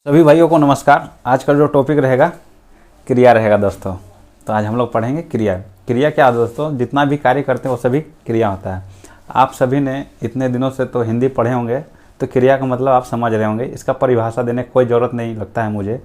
सभी भाइयों को नमस्कार। आज का जो टॉपिक रहेगा क्रिया रहेगा दोस्तों। तो आज हम लोग पढ़ेंगे क्रिया। क्रिया क्या है दोस्तों? जितना भी कार्य करते हैं वो सभी क्रिया होता है। आप सभी ने इतने दिनों से तो हिंदी पढ़े होंगे, तो क्रिया का मतलब आप समझ रहे होंगे। इसका परिभाषा देने की कोई ज़रूरत नहीं लगता है मुझे,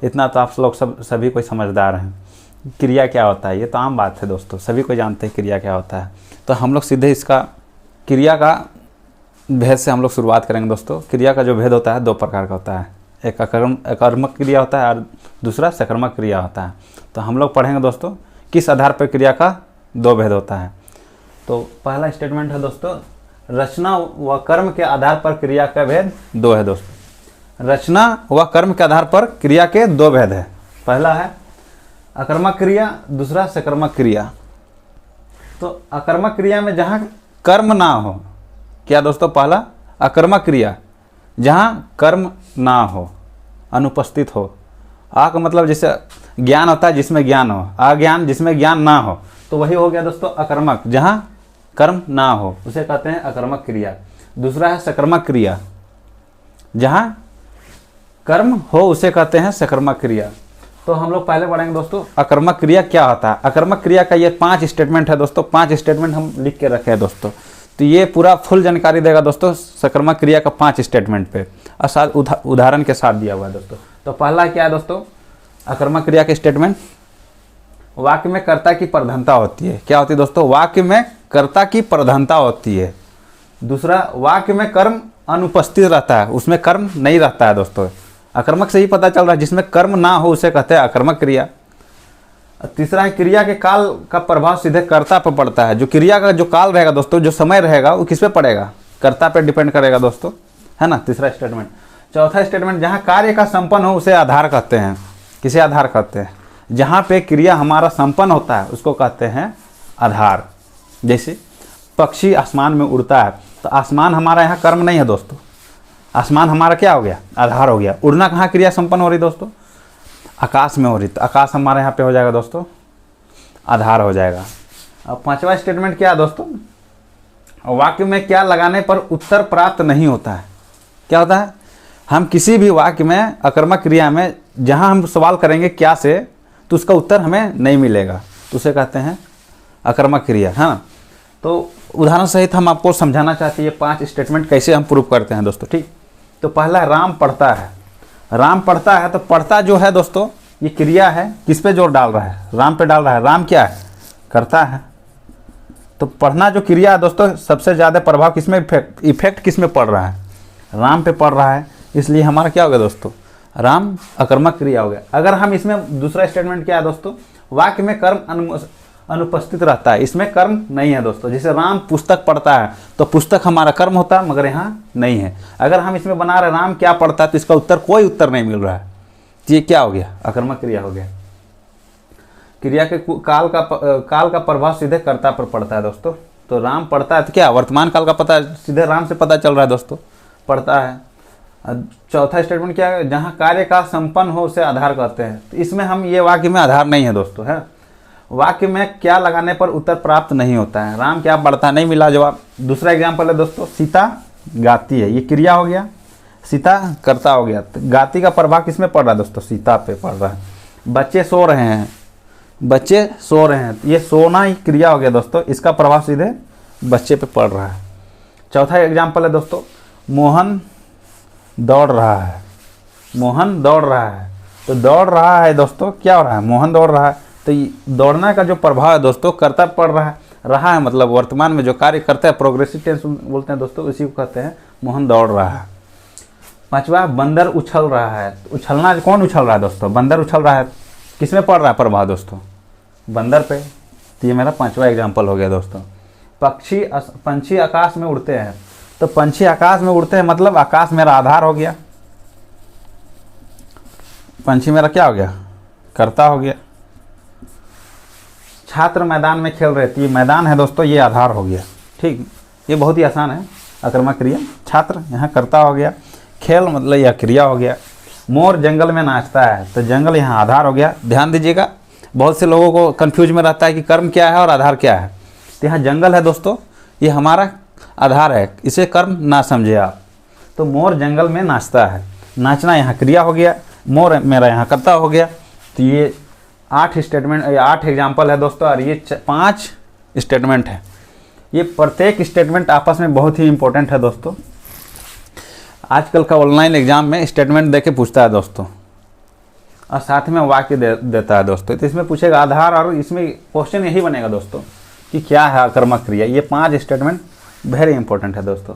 इतना तो आप लोग सभी कोई समझदार हैं। क्रिया क्या होता है ये तो आम बात है दोस्तों, सभी को जानते हैं क्रिया क्या होता है। तो हम लोग सीधे इसका क्रिया का भेद से हम लोग शुरुआत करेंगे दोस्तों। क्रिया का जो भेद होता है दो प्रकार का होता है, एक अकर्मक क्रिया होता है और दूसरा सकर्मक क्रिया होता है। तो हम लोग पढ़ेंगे दोस्तों किस आधार पर क्रिया का दो भेद होता है। तो पहला स्टेटमेंट है दोस्तों, रचना व कर्म के आधार पर क्रिया का भेद दो है दोस्तों। रचना व कर्म के आधार पर क्रिया के दो भेद है। पहला है अकर्मक क्रिया, दूसरा सकर्मक क्रिया। तो अकर्मक क्रिया में जहाँ कर्म ना हो, क्या दोस्तों? पहला अकर्मक क्रिया जहाँ कर्म ना हो, अनुपस्थित हो। आ का मतलब जैसे ज्ञान होता है जिसमें ज्ञान हो, अज्ञान जिसमें ज्ञान ना हो, तो वही हो गया दोस्तों अकर्मक। जहाँ कर्म ना हो उसे कहते हैं अकर्मक क्रिया। दूसरा है सकर्मक क्रिया, जहाँ कर्म हो उसे कहते हैं सकर्मक क्रिया। तो हम लोग पहले पढ़ेंगे दोस्तों अकर्मक क्रिया क्या होता है। अकर्मक क्रिया का ये 5 स्टेटमेंट है दोस्तों। 5 स्टेटमेंट हम लिख के रखे हैं दोस्तों। तो ये पूरा फुल जानकारी देगा दोस्तों सकर्मक क्रिया का 5 स्टेटमेंट पे, और साथ उदाहरण के साथ दिया हुआ है दोस्तों। तो पहला क्या है दोस्तों अकर्मक क्रिया के स्टेटमेंट? वाक्य में कर्ता की प्रधानता होती है। क्या होती है दोस्तों? वाक्य में कर्ता की प्रधानता होती है। दूसरा, वाक्य में कर्म अनुपस्थित रहता है, उसमें कर्म नहीं रहता है दोस्तों। अकर्मक से ही पता चल रहा है, जिसमें कर्म ना हो उसे कहते हैं अकर्मक क्रिया। तीसरा है क्रिया के काल का प्रभाव सीधे कर्ता पर पड़ता है। जो क्रिया का जो काल रहेगा दोस्तों, जो समय रहेगा, वो किस पे पड़ेगा? कर्ता पे डिपेंड करेगा दोस्तों, है ना। तीसरा स्टेटमेंट। चौथा स्टेटमेंट, जहाँ कार्य का संपन्न हो उसे आधार कहते हैं। किसे आधार कहते हैं? जहाँ पे क्रिया हमारा संपन्न होता है उसको कहते हैं आधार। जैसे पक्षी आसमान में उड़ता है, तो आसमान हमारा यहाँ कर्म नहीं है दोस्तों, आसमान हमारा क्या हो गया? आधार हो गया। उड़ना कहाँ क्रिया संपन्न हो रही दोस्तों? आकाश में हो रही, तो आकाश हमारे यहाँ पे हो जाएगा दोस्तों आधार हो जाएगा। अब पांचवा स्टेटमेंट क्या है दोस्तों? वाक्य में क्या लगाने पर उत्तर प्राप्त नहीं होता है। क्या होता है? हम किसी भी वाक्य में अकर्मक क्रिया में जहाँ हम सवाल करेंगे क्या से, तो उसका उत्तर हमें नहीं मिलेगा, तो उसे कहते हैं अकर्मक क्रिया। हाँ, तो उदाहरण सहित हम आपको समझाना चाहते हैं ये 5 स्टेटमेंट कैसे हम प्रूव करते हैं दोस्तों। ठीक, तो पहला राम पढ़ता है। राम पढ़ता है, तो पढ़ता जो है दोस्तों ये क्रिया है, किस पे जोर डाल रहा है? राम पे डाल रहा है। राम क्या है? करता है। तो पढ़ना जो क्रिया है दोस्तों, सबसे ज़्यादा प्रभाव किस में, इफेक्ट किस में पड़ रहा है? राम पे पड़ रहा है। इसलिए हमारा क्या हो गया दोस्तों? राम अकर्मक क्रिया हो गया। अगर हम इसमें दूसरा स्टेटमेंट क्या है दोस्तों? वाक्य में कर्म अनुपस्थित रहता है, इसमें कर्म नहीं है दोस्तों। जैसे राम पुस्तक पढ़ता है, तो पुस्तक हमारा कर्म होता है, मगर यहाँ नहीं है। अगर हम इसमें बना रहे राम क्या पढ़ता है, तो इसका उत्तर कोई उत्तर नहीं मिल रहा है, तो ये क्या हो गया? अकर्मक क्रिया हो गया। क्रिया के काल का प्रभाव सीधे कर्ता पर पड़ता है दोस्तों। तो राम पढ़ता है, तो क्या वर्तमान काल का पता सीधे राम से पता चल रहा है दोस्तों, पढ़ता है। चौथा स्टेटमेंट क्या है? जहाँ कार्य का संपन्न हो उसे आधार कहते हैं। तो इसमें हम ये वाक्य में आधार नहीं है दोस्तों, है। वाक्य में क्या लगाने पर उत्तर प्राप्त नहीं होता है। राम क्या पढ़ता, नहीं मिला जवाब। दूसरा एग्जाम्पल है दोस्तों, सीता गाती है, ये क्रिया हो गया, सीता कर्ता हो गया। तो गाती का प्रभाव किस में पड़ रहा है दोस्तों? सीता पे पड़ रहा है। बच्चे सो रहे हैं, बच्चे सो रहे हैं, ये सोना ही क्रिया हो गया दोस्तों, इसका प्रभाव सीधे बच्चे पे पड़ रहा है। चौथा एग्जाम्पल है दोस्तों, मोहन दौड़ रहा है। मोहन दौड़ रहा है, तो दौड़ रहा है दोस्तों, क्या हो रहा है? मोहन दौड़ रहा है। तो दौड़ने का जो प्रभाव है दोस्तों कर्ता पड़ रहा है, मतलब वर्तमान में जो कार्य करते हैं, प्रोग्रेसिव टेंस बोलते हैं दोस्तों, इसी को कहते हैं मोहन दौड़ रहा है। पांचवा, बंदर उछल रहा है। तो उछलना कौन उछल रहा है दोस्तों? बंदर उछल रहा है। किस में पड़ रहा है प्रभाव दोस्तों? बंदर पे। तो ये मेरा 5वां एग्जाम्पल हो गया दोस्तों। पंछी आकाश में उड़ते हैं। तो पंछी आकाश में उड़ते हैं, मतलब आकाश मेरा आधार हो गया, पंछी मेरा क्या हो गया? कर्ता हो गया। छात्र मैदान में खेल रहे थे, ये मैदान है दोस्तों, ये आधार हो गया। ठीक, ये बहुत ही आसान है अकर्मक क्रिया। छात्र यहाँ कर्ता हो गया, खेल मतलब यह क्रिया हो गया। मोर जंगल में नाचता है, तो जंगल यहाँ आधार हो गया। ध्यान दीजिएगा, बहुत से लोगों को कन्फ्यूज में रहता है कि कर्म क्या है और आधार क्या है। तो यहाँ जंगल है दोस्तों, ये हमारा आधार है, इसे कर्म ना समझे आप। तो मोर जंगल में नाचता है, नाचना यहाँ क्रिया हो गया, मोर मेरा यहाँ कर्ता हो गया। तो ये 8 स्टेटमेंट, 8 एग्जाम्पल है दोस्तों, और ये 5 स्टेटमेंट है। ये प्रत्येक स्टेटमेंट आपस में बहुत ही इंपॉर्टेंट है दोस्तों। आजकल का ऑनलाइन एग्जाम में स्टेटमेंट देके पूछता है दोस्तों, और साथ में वाक्य देता है दोस्तों। तो इसमें पूछेगा आधार, और इसमें क्वेश्चन यही बनेगा दोस्तों कि क्या है आकर्मक क्रिया। ये 5 स्टेटमेंट वेरी इंपॉर्टेंट है दोस्तों।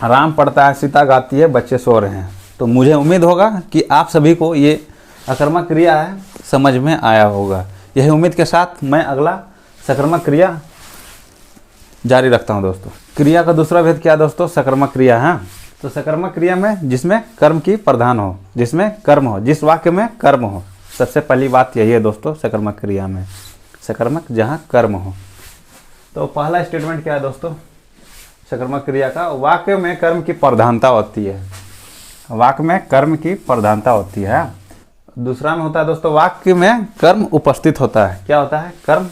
राम पढ़ता है, सीता गाती है, बच्चे सो रहे हैं। तो मुझे उम्मीद होगा कि आप सभी को ये आकर्मक क्रिया है समझ में आया होगा। यही उम्मीद के साथ मैं अगला सकर्मक क्रिया जारी रखता हूं दोस्तों। क्रिया का दूसरा भेद क्या है दोस्तों? सकर्मक क्रिया है। तो सकर्मक क्रिया में जिसमें कर्म की प्रधान हो, जिसमें कर्म हो, जिस वाक्य में कर्म हो। सबसे पहली बात यही है दोस्तों सकर्मक क्रिया में, सकर्मक जहाँ कर्म हो। तो पहला स्टेटमेंट क्या है दोस्तों सकर्मक क्रिया का? वाक्य में कर्म की प्रधानता होती है, वाक्य में कर्म की प्रधानता होती है। दूसरा में होता है दोस्तों वाक्य में कर्म उपस्थित होता है। क्या होता है? कर्म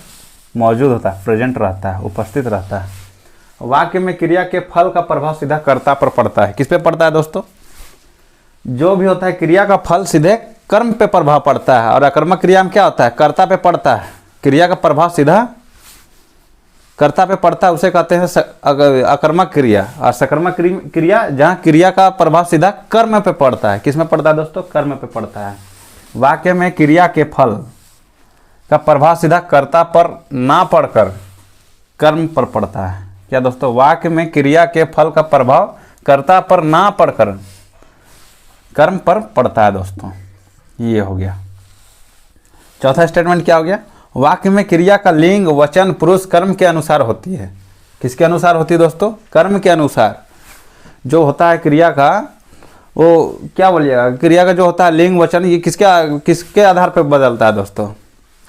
मौजूद होता है, प्रेजेंट रहता है, उपस्थित रहता है। वाक्य में क्रिया के फल का प्रभाव सीधा कर्ता पर पड़ता है। किस पे पड़ता है दोस्तों? जो भी होता है क्रिया का फल सीधे कर्म पे प्रभाव पड़ता है, और अकर्मक क्रिया में क्या होता है? कर्ता पे पड़ता है। क्रिया का प्रभाव सीधा कर्ता पे पड़ता है, उसे कहते हैं अकर्मक क्रिया। और सकर्मक क्रिया जहाँ क्रिया का प्रभाव सीधा कर्म पे पड़ता है। किस में पड़ता है दोस्तों? कर्म पे पड़ता है। वाक्य में क्रिया के फल का प्रभाव सीधा कर्ता पर ना पड़कर कर्म पर पड़ता है। क्या दोस्तों? वाक्य में क्रिया के फल का प्रभाव कर्ता पर ना पड़कर कर्म पर पड़ता है दोस्तों। ये हो गया। चौथा स्टेटमेंट क्या हो गया? वाक्य में क्रिया का लिंग वचन पुरुष कर्म के अनुसार होती है। किसके अनुसार होती है दोस्तों? कर्म के अनुसार। जो होता है क्रिया का, वो क्या बोलिएगा, क्रिया का जो होता है लिंग वचन, ये किसके आधार पर बदलता है दोस्तों?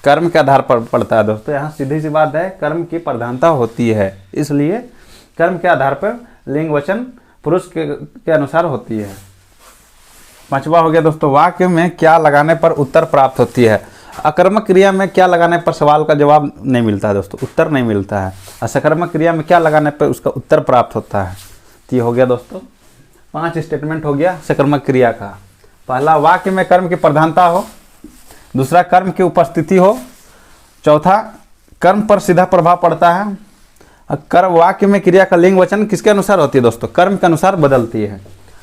कर्म के आधार पर पड़ता है दोस्तों। यहाँ सीधी सी बात है, कर्म की प्रधानता होती है, इसलिए कर्म के आधार पर लिंग वचन पुरुष के अनुसार होती है। पांचवा हो गया दोस्तों वाक्य में क्या लगाने पर उत्तर प्राप्त होती है। अकर्मक क्रिया में क्या लगाने पर सवाल का जवाब नहीं मिलता है दोस्तों, उत्तर नहीं मिलता है। और सकर्मक क्रिया में क्या लगाने पर उसका उत्तर प्राप्त होता है। तो ये हो गया दोस्तों 5 स्टेटमेंट हो गया सकर्मक क्रिया का। पहला, वाक्य में कर्म की प्रधानता हो। दूसरा, कर्म की उपस्थिति हो। चौथा, कर्म पर सीधा प्रभाव पड़ता है। कर्म वाक्य में क्रिया का लिंग वचन किसके अनुसार होती है दोस्तों? कर्म के अनुसार बदलती है।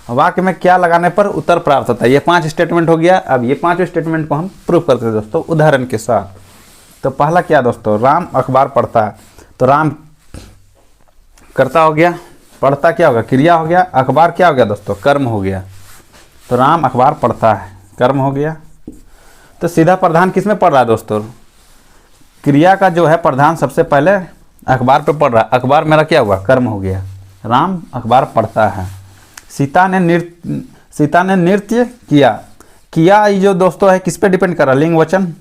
वाक्य में क्या लगाने पर उत्तर प्राप्त होता है। ये 5 स्टेटमेंट हो गया। अब ये 5 स्टेटमेंट को हम प्रूव करते हैं दोस्तों उदाहरण के साथ। तो पहला क्या दोस्तों? राम अखबार पढ़ता है। तो राम कर्ता हो गया, पढ़ता क्या होगा? क्रिया हो गया। अखबार क्या हो गया दोस्तों? कर्म हो गया। तो राम अखबार पढ़ता है, कर्म हो गया। तो सीधा प्रधान किस में पढ़ रहा है दोस्तों? क्रिया का जो है प्रधान सबसे पहले अखबार पे पढ़ रहा है। अखबार मेरा क्या हुआ? कर्म हो गया। राम अखबार पढ़ता है। सीता ने नृत्य किया। किया ये जो दोस्तों है किस पे डिपेंड कर रहा है? लिंग वचन।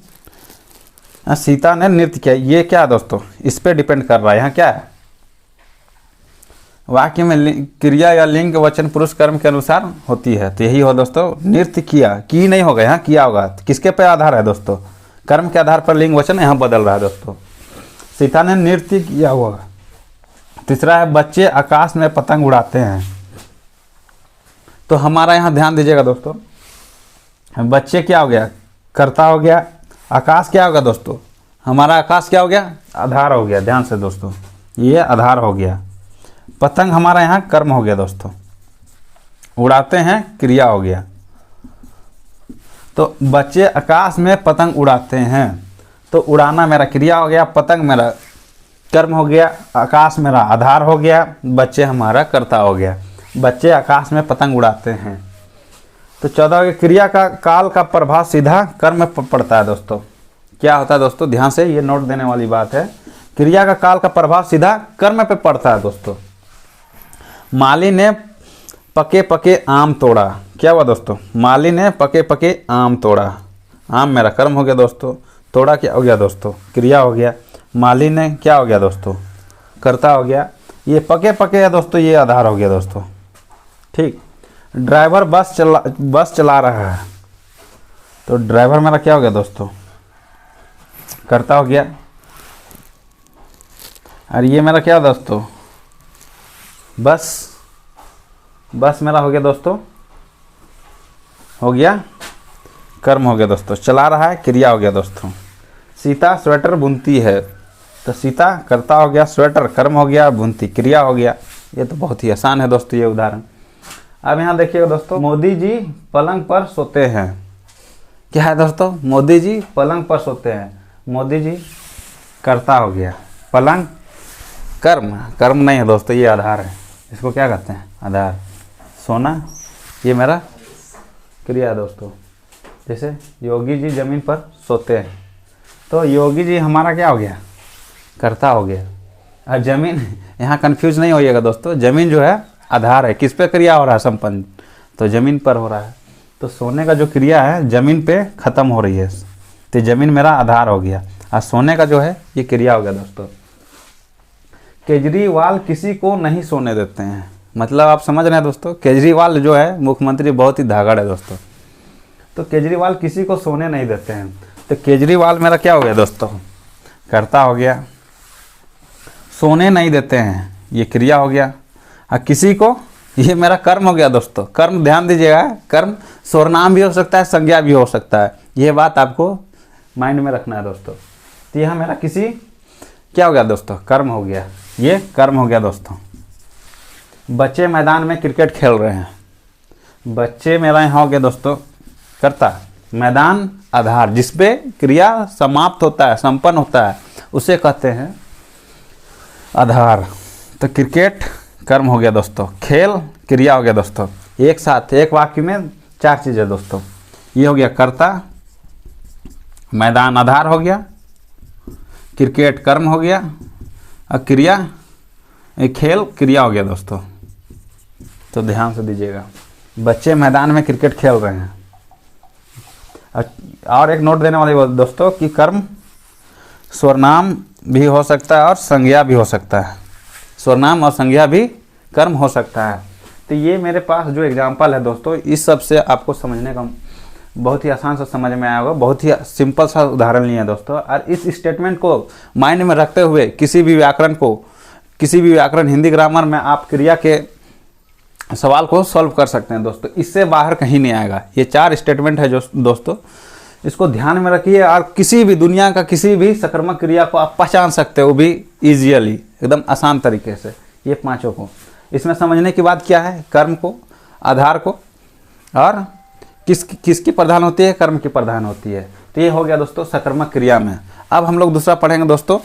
सीता ने नृत्य किया, ये क्या दोस्तों? इस पे डिपेंड कर रहा है। यहाँ क्या है? वाक्य में क्रिया या लिंग वचन पुरुष कर्म के अनुसार होती है। तो यही हो दोस्तों, नृत्य किया, की नहीं होगा, यहाँ किया होगा। तो किसके पे आधार है दोस्तों? कर्म के आधार पर लिंग वचन यहाँ बदल रहा है दोस्तों। सीता ने नृत्य किया हुआ। तीसरा है बच्चे आकाश में पतंग उड़ाते हैं। तो हमारा यहाँ ध्यान दीजिएगा दोस्तों, बच्चे क्या हो गया? कर्ता हो गया। आकाश क्या होगा दोस्तों? हमारा आकाश क्या हो गया? आधार हो गया। ध्यान से दोस्तों, ये आधार हो गया। पतंग हमारा यहाँ कर्म हो गया दोस्तों। उड़ाते हैं क्रिया हो गया। तो बच्चे आकाश में पतंग उड़ाते हैं। तो उड़ाना मेरा क्रिया हो गया, पतंग मेरा कर्म हो गया, आकाश मेरा आधार हो गया, बच्चे हमारा कर्ता हो गया। बच्चे आकाश में पतंग उड़ाते हैं। तो 14 क्रिया का काल का प्रभाव सीधा कर्म पर पड़ता है दोस्तों। क्या होता है दोस्तों? ध्यान से ये नोट देने वाली बात है। क्रिया का काल का प्रभाव सीधा कर्म पे पड़ता है दोस्तों। माली ने पके पके आम तोड़ा। क्या हुआ दोस्तों? माली ने पके पके आम तोड़ा। आम मेरा कर्म हो गया दोस्तों। तोड़ा क्या हो गया दोस्तों? क्रिया हो गया। माली ने क्या हो गया दोस्तों? कर्ता हो गया। ये पके पके है दोस्तों, ये आधार हो गया दोस्तों। ठीक। ड्राइवर बस चला रहा है। तो ड्राइवर मेरा क्या हो गया दोस्तों? कर्ता हो गया। और ये मेरा क्या दोस्तों? बस मेरा हो गया दोस्तों हो गया कर्म हो गया दोस्तों, चला रहा है क्रिया हो गया दोस्तों। सीता स्वेटर बुनती है, तो सीता कर्ता हो गया, स्वेटर कर्म हो गया, बुनती क्रिया हो गया। ये तो बहुत ही आसान है दोस्तों ये उदाहरण। अब यहाँ देखिएगा दोस्तों, मोदी जी पलंग पर सोते हैं। क्या है दोस्तों, मोदी जी पलंग पर सोते हैं। मोदी जी कर्ता हो गया, पलंग कर्म, कर्म नहीं है दोस्तों, ये आधार है। इसको क्या कहते हैं, आधार। सोना ये मेरा क्रिया है दोस्तों। जैसे योगी जी ज़मीन पर सोते हैं, तो योगी जी हमारा क्या हो गया, कर्ता हो गया। और ज़मीन, यहाँ कंफ्यूज नहीं होइएगा दोस्तों, ज़मीन जो है आधार है। किस पे क्रिया हो रहा है संपन्न, तो ज़मीन पर हो रहा है। तो सोने का जो क्रिया है ज़मीन पे ख़त्म हो रही है, तो ज़मीन मेरा आधार हो गया। और सोने का जो है ये क्रिया हो गया दोस्तों। केजरीवाल किसी को नहीं सोने देते हैं, मतलब आप समझ रहे हैं दोस्तों, केजरीवाल जो है मुख्यमंत्री बहुत ही धागड़ है दोस्तों। तो केजरीवाल किसी को सोने नहीं देते हैं, तो केजरीवाल मेरा क्या हो गया दोस्तों, कर्ता हो गया। सोने नहीं देते हैं ये क्रिया हो गया। और किसी को, ये मेरा कर्म हो गया दोस्तों। कर्म ध्यान दीजिएगा, कर्म सर्वनाम भी हो सकता है, संज्ञा भी हो सकता है, ये बात आपको माइंड में रखना है दोस्तों। तो यह मेरा किसी क्या हो गया दोस्तों, कर्म हो गया, ये कर्म हो गया दोस्तों। बच्चे मैदान में क्रिकेट खेल रहे हैं, बच्चे मेरा यहाँ हो गया दोस्तों कर्ता, मैदान आधार, जिसपे क्रिया समाप्त होता है, संपन्न होता है, उसे कहते हैं आधार। तो क्रिकेट कर्म हो गया दोस्तों, खेल क्रिया हो गया दोस्तों। एक साथ एक वाक्य में 4 चीज़ें दोस्तों। ये हो गया कर्ता, मैदान आधार हो गया, क्रिकेट कर्म हो गया, और क्रिया खेल क्रिया हो गया दोस्तों। तो ध्यान से दीजिएगा, बच्चे मैदान में क्रिकेट खेल रहे हैं। और एक नोट देने वाली बात दोस्तों कि कर्म सर्वनाम भी हो सकता है और संज्ञा भी हो सकता है, सर्वनाम और संज्ञा भी कर्म हो सकता है। तो ये मेरे पास जो एग्जांपल है दोस्तों, इस सब से आपको समझने का बहुत ही आसान से समझ में आया होगा। बहुत ही सिंपल सा उदाहरण लिए हैं दोस्तों। और इस स्टेटमेंट को माइंड में रखते हुए किसी भी व्याकरण हिंदी ग्रामर में आप क्रिया के सवाल को सॉल्व कर सकते हैं दोस्तों। इससे बाहर कहीं नहीं आएगा। ये 4 स्टेटमेंट है जो दोस्तों, इसको ध्यान में रखिए। और किसी भी दुनिया का किसी भी सकर्मक क्रिया को आप पहचान सकते हो, वो भी ईजियली, एकदम आसान तरीके से। ये 5 को इसमें समझने की बात क्या है, कर्म को, आधार को, और किसकी प्रधान होती है, कर्म की प्रधान होती है। तो ये हो गया दोस्तों सकर्मक क्रिया में। अब हम लोग दूसरा पढ़ेंगे दोस्तों।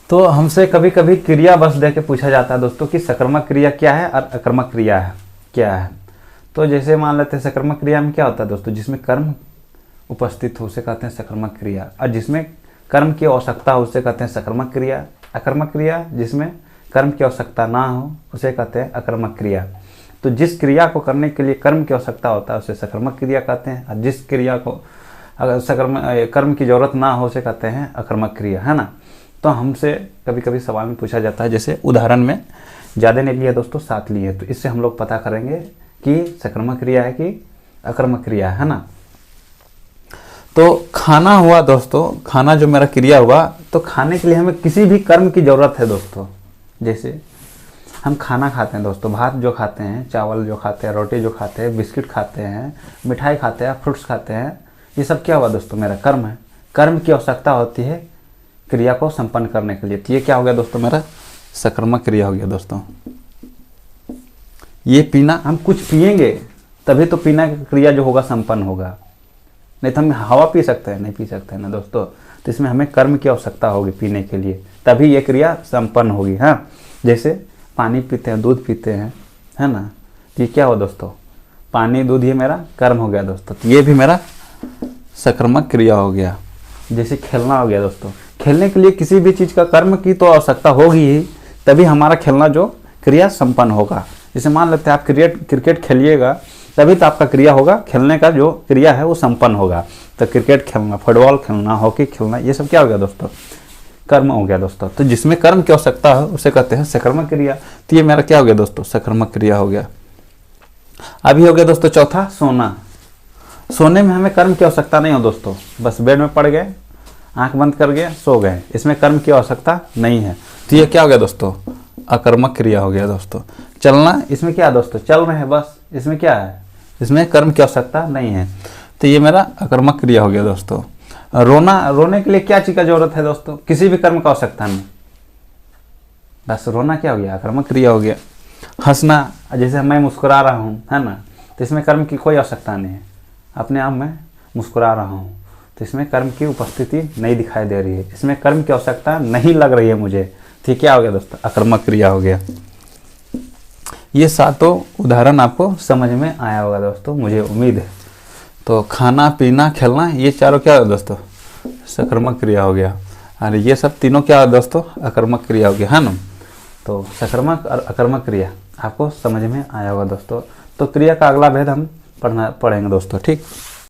तो हमसे कभी कभी क्रिया बस दे के पूछा जाता है दोस्तों कि सकर्मक क्रिया क्या है और अकर्मक क्रिया है क्या है। तो जैसे मान लेते हैं सकर्मक क्रिया में क्या होता है दोस्तों, जिसमें कर्म उपस्थित हो उसे कहते हैं सकर्मक क्रिया, और जिसमें कर्म की आवश्यकता हो उसे कहते हैं सकर्मक क्रिया। अकर्मक क्रिया जिसमें कर्म की आवश्यकता ना हो उसे कहते हैं अकर्मक क्रिया। तो जिस क्रिया को करने के लिए कर्म की आवश्यकता होता है उसे सकर्मक क्रिया कहते हैं, और जिस क्रिया को अगर कर्म की जरूरत ना हो उसे कहते हैं अकर्मक क्रिया, है ना। तो हमसे कभी कभी सवाल में पूछा जाता है, जैसे उदाहरण में ज़्यादा नहीं लिए दोस्तों, 7 लिए, तो इससे हम लोग पता करेंगे कि सकर्मक क्रिया है कि अकर्मक क्रिया है ना। तो खाना हुआ दोस्तों, खाना जो मेरा क्रिया हुआ, तो खाने के लिए हमें किसी भी कर्म की ज़रूरत है दोस्तों। जैसे हम खाना खाते हैं दोस्तों, भात जो खाते हैं, चावल जो खाते हैं, रोटी जो खाते हैं, बिस्किट खाते हैं, मिठाई खाते हैं, फ्रूट्स खाते हैं, ये सब क्या हुआ दोस्तों, मेरा कर्म है। कर्म की आवश्यकता होती है क्रिया को संपन्न करने के लिए। तो ये क्या हो गया दोस्तों, मेरा सकर्मक क्रिया हो गया दोस्तों। ये पीना, हम कुछ पिएंगे तभी तो पीना की क्रिया जो होगा संपन्न होगा, नहीं तो हम हवा पी सकते हैं, नहीं पी सकते हैं ना दोस्तों। तो इसमें हमें कर्म की आवश्यकता होगी पीने के लिए, तभी ये क्रिया संपन्न होगी। हाँ, जैसे पानी पीते हैं, दूध पीते हैं, है ना। तो ये क्या हुआ दोस्तों, पानी दूध, ये मेरा कर्म हो गया दोस्तों। तो ये भी मेरा सकर्मक क्रिया हो गया। जैसे खेलना हो गया दोस्तों, खेलने के लिए किसी भी चीज़ का कर्म की तो आवश्यकता होगी ही, तभी हमारा खेलना जो क्रिया संपन्न होगा। जैसे मान लेते हैं आप क्रिकेट खेलिएगा, तभी तो आपका क्रिया होगा, खेलने का जो क्रिया है वो संपन्न होगा। तो क्रिकेट खेलना, फुटबॉल खेलना, हॉकी खेलना, ये सब क्या हो गया दोस्तों, कर्म हो गया दोस्तों। तो जिसमें कर्म की आवश्यकता है उसे कहते हैं सकर्मक क्रिया। तो ये मेरा क्या हो गया दोस्तों, सकर्मक क्रिया हो गया। अभी हो गया दोस्तों चौथा, सोना। सोने में हमें कर्म की आवश्यकता नहीं हो दोस्तों, बस बेड में पड़ गए, आंख बंद कर गए, सो गए, इसमें कर्म की आवश्यकता नहीं है। तो ये क्या हो गया दोस्तों, अकर्मक क्रिया हो गया दोस्तों। चलना, इसमें क्या है दोस्तों, चल रहे हैं बस, इसमें क्या है, इसमें कर्म की आवश्यकता नहीं है। तो ये मेरा अकर्मक क्रिया हो गया दोस्तों। रोने के लिए क्या चीज़ का जरूरत है दोस्तों? किसी भी कर्म का आवश्यकता नहीं, बस रोना क्या हो गया? अकर्मक क्रिया हो गया। हंसना, जैसे मैं मुस्कुरा रहा हूँ, है ना, तो इसमें कर्म की कोई आवश्यकता नहीं है, अपने आप में मुस्कुरा रहा हूँ, तो इसमें कर्म की उपस्थिति नहीं दिखाई दे रही है, इसमें कर्म की आवश्यकता नहीं लग रही है मुझे। तो ये क्या हो गया दोस्तों? अकर्मक क्रिया हो गया। ये सातों उदाहरण आपको समझ में आया होगा दोस्तों, मुझे उम्मीद है। तो खाना पीना खेलना, ये चारों क्या हो दोस्तों? सकर्मक क्रिया हो गया। और ये सब तीनों क्या हो दोस्तों? अकर्मक क्रिया हो गया, है ना। तो सकर्मक और अकर्मक क्रिया आपको समझ में आया होगा दोस्तों। तो क्रिया का अगला भेद हम पढ़ेंगे दोस्तों, ठीक।